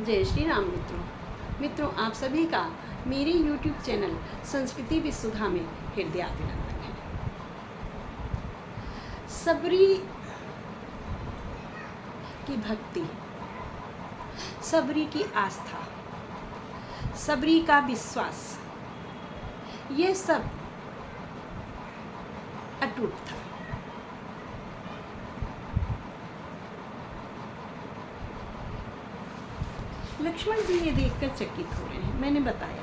जय श्री राम मित्रों आप सभी का मेरे YouTube चैनल संस्कृति विसुधा में हृदय अभिनंदन है। सबरी की भक्ति, सबरी की आस्था, सबरी का विश्वास, ये सब अटूट था। लक्ष्मण जी ये देखकर चकित हो रहे हैं। मैंने बताया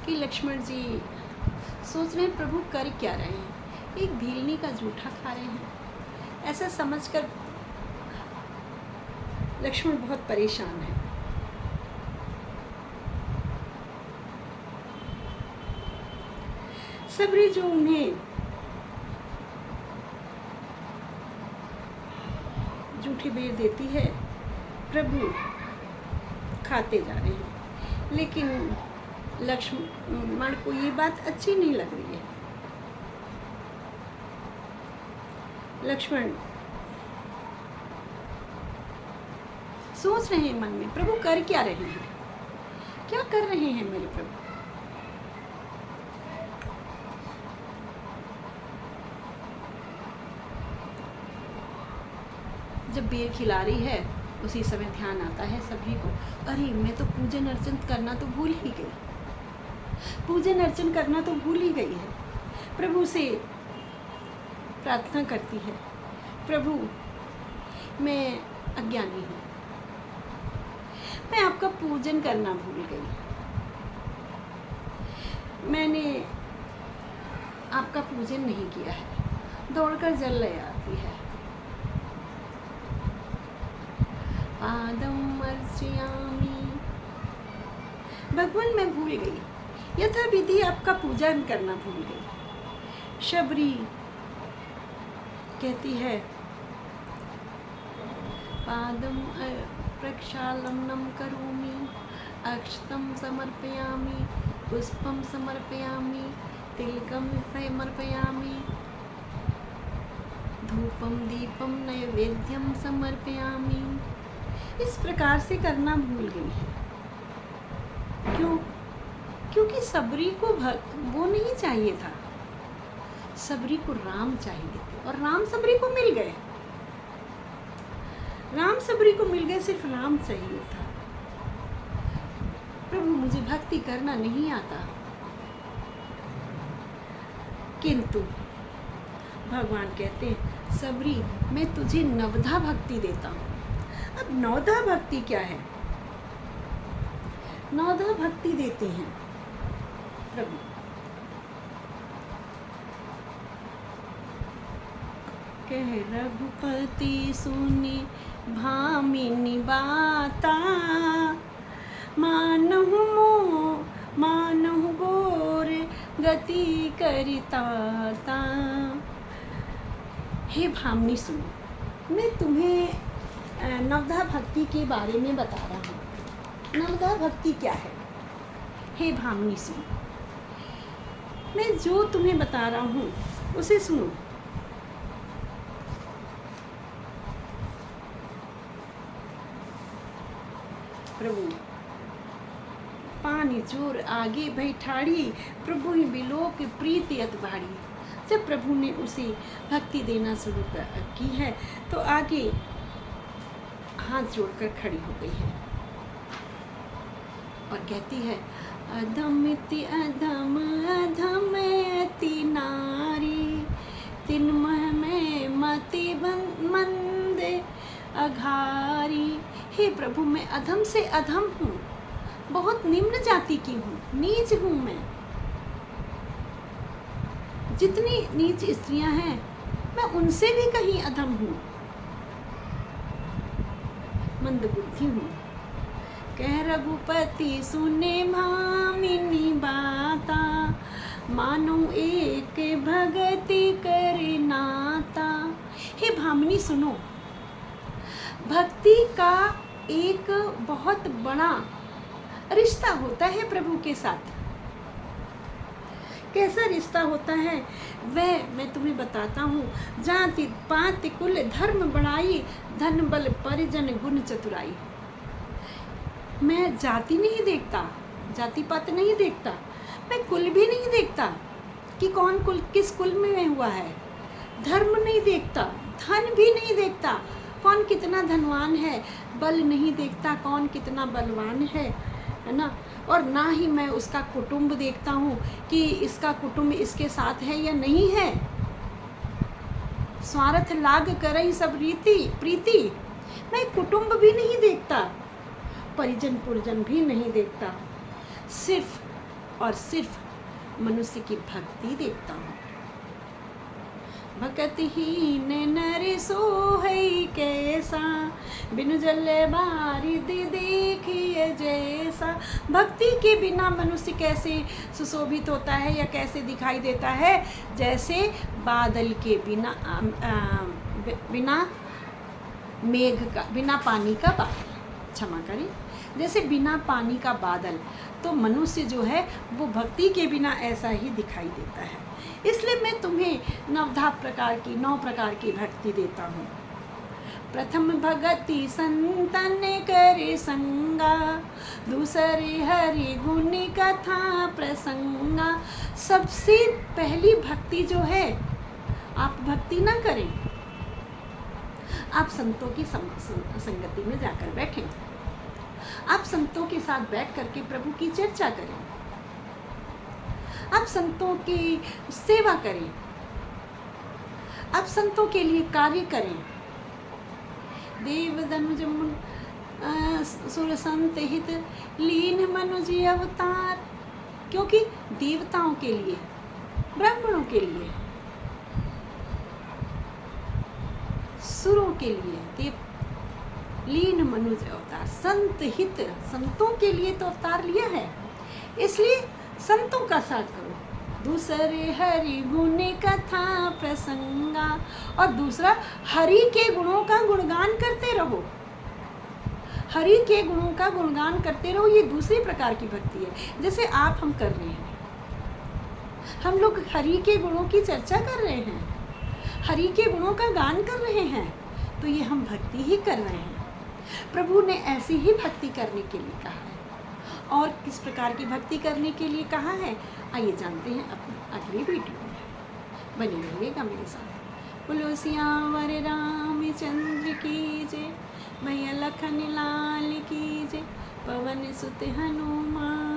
कि लक्ष्मण जी सोच रहे हैं प्रभु कर क्या रहे हैं, एक भीलनी का जूठा खा रहे हैं। ऐसा समझकर लक्ष्मण बहुत परेशान है। सबरी जो उन्हें जूठी बेर देती है, प्रभु खाते जा रहे हैं, लेकिन लक्ष्मण को ये बात अच्छी नहीं लग रही है। लक्ष्मण सोच रहे हैं मन में, प्रभु कर क्या रहे हैं, क्या कर रहे हैं मेरे प्रभु। जब बेर खिला रही है उसी समय ध्यान आता है सभी को, अरे मैं तो पूजन अर्चन करना तो भूल ही गई, पूजन अर्चन करना तो भूल ही गई है। प्रभु से प्रार्थना करती है, प्रभु मैं अज्ञानी हूँ, मैं आपका पूजन करना भूल गई, मैंने आपका पूजन नहीं किया है। दौड़कर जल ले आती है। पादम अर्चयामि, भगवान मैं भूल गई, यथा विधि आपका पूजन करना भूल गई। शबरी कहती है, पादम प्रक्षालनम करोमि, अक्षतम समर्पयामि, पुष्पम समर्पयामि, तिलकम समर्पयामि, धूपम दीपम नैवेद्यम समर्पयामि। इस प्रकार से करना भूल गई है। क्यों? क्योंकि सबरी को वो नहीं चाहिए था, सबरी को राम चाहिए थे, और राम सबरी को मिल गए। राम सबरी को मिल गए, सिर्फ राम चाहिए था। प्रभु मुझे भक्ति करना नहीं आता, किंतु भगवान कहते हैं, सबरी मैं तुझे नवधा भक्ति देता हूँ। अब नवधा भक्ति क्या है? नवधा भक्ति देते हैं प्रभु। कह रघुपति सुनी भामिनी बाता, मानहु गोर गति करिताता। हे भामिनी सुनो, मैं तुम्हें नवधा भक्ति के बारे में बता रहा हूँ। नवधा भक्ति क्या है? हे भामिनी सुनो, मैं जो तुम्हें बता रहा हूँ उसे सुनो। प्रभु पानी जोर आगे बैठाड़ी, प्रभु ही बिलोक प्रीति अतबाड़ी। जब प्रभु ने उसे भक्ति देना शुरू की है तो आगे हाथ जोड़कर खड़ी हो गई है और कहती है, अधमिति अधम अधमति नारी, तिन्मह में मति मंद अघारी। हे प्रभु मैं अधम से अधम हूँ, बहुत निम्न जाति की हूँ, नीच हूँ मैं। जितनी नीच स्त्रियां हैं मैं उनसे भी कहीं अधम हूँ, मंद बुद्धि हूँ। कह रघुपति सुने भामिनी बाता, मानो एक भगति करे नाता। हे भामिनी सुनो, भक्ति का एक बहुत बड़ा रिश्ता होता है प्रभु के साथ। कैसा रिश्ता होता है वह मैं तुम्हें बताता हूँ। जाति पाति कुल धर्म बड़ाई, धन बल परिजन गुण चतुराई। मैं जाति नहीं देखता, जाति पात नहीं देखता, मैं कुल भी नहीं देखता कि कौन कुल किस कुल में हुआ है, धर्म नहीं देखता, धन भी नहीं देखता कौन कितना धनवान है, बल नहीं देखता कौन कितना बलवान है ना, और ना ही मैं उसका कुटुंब देखता हूँ कि इसका कुटुंब इसके साथ है या नहीं है। स्वार्थ लाग करई सब रीति प्रीति, मैं कुटुंब भी नहीं देखता, परिजन पुरजन भी नहीं देखता, सिर्फ और सिर्फ मनुष्य की भक्ति देखता हूँ। भक्तिहीन नर सोहई कैसा, बिनु जल बारिद देखिए जैसा। भक्ति के बिना मनुष्य कैसे सुशोभित होता है या कैसे दिखाई देता है, जैसे बादल के बिना मेघ का, बिना पानी का बादल, क्षमा करें, जैसे बिना पानी का बादल, तो मनुष्य जो है वो भक्ति के बिना ऐसा ही दिखाई देता है। इसलिए मैं तुम्हें 9 प्रकार की भक्ति देता हूँ। प्रथम भगति संतन करे संगा, दूसरे हरि गुण कथा प्रसंगा। सबसे पहली भक्ति जो है, आप भक्ति ना करें, आप संतों की संगति में जाकर बैठें, आप संतों के साथ बैठ करके प्रभु की चर्चा करें, आप संतों की सेवा करें, आप संतों के लिए कार्य करें। देव दनुज सुर संत हित, लीन मनुज अवतार। क्योंकि देवताओं के लिए, ब्राह्मणों के लिए, सुरों के लिए देव लीन मनुज अवतार, संत हित, संतों के लिए तो अवतार लिया है, इसलिए संतों का साथ करो। दूसरे हरि गुण कथा प्रसंगा, और दूसरा हरि के गुणों का गुणगान करते रहो, हरि के गुणों का गुणगान करते रहो। ये दूसरी प्रकार की भक्ति है, जैसे आप हम कर रहे हैं, हम लोग हरि के गुणों की चर्चा कर रहे हैं, हरि के गुणों का गान कर रहे हैं, तो ये हम भक्ति ही कर रहे हैं। प्रभु ने ऐसी ही भक्ति करने के लिए कहा है। और किस प्रकार की भक्ति करने के लिए कहा है, आइए जानते हैं अपनी अगली वीडियो में। बने रहिएगा मेरे साथ। बोलो सियावर रामचंद्र की जय, मैया लखन लाल की जय, पवन सुत हनुमान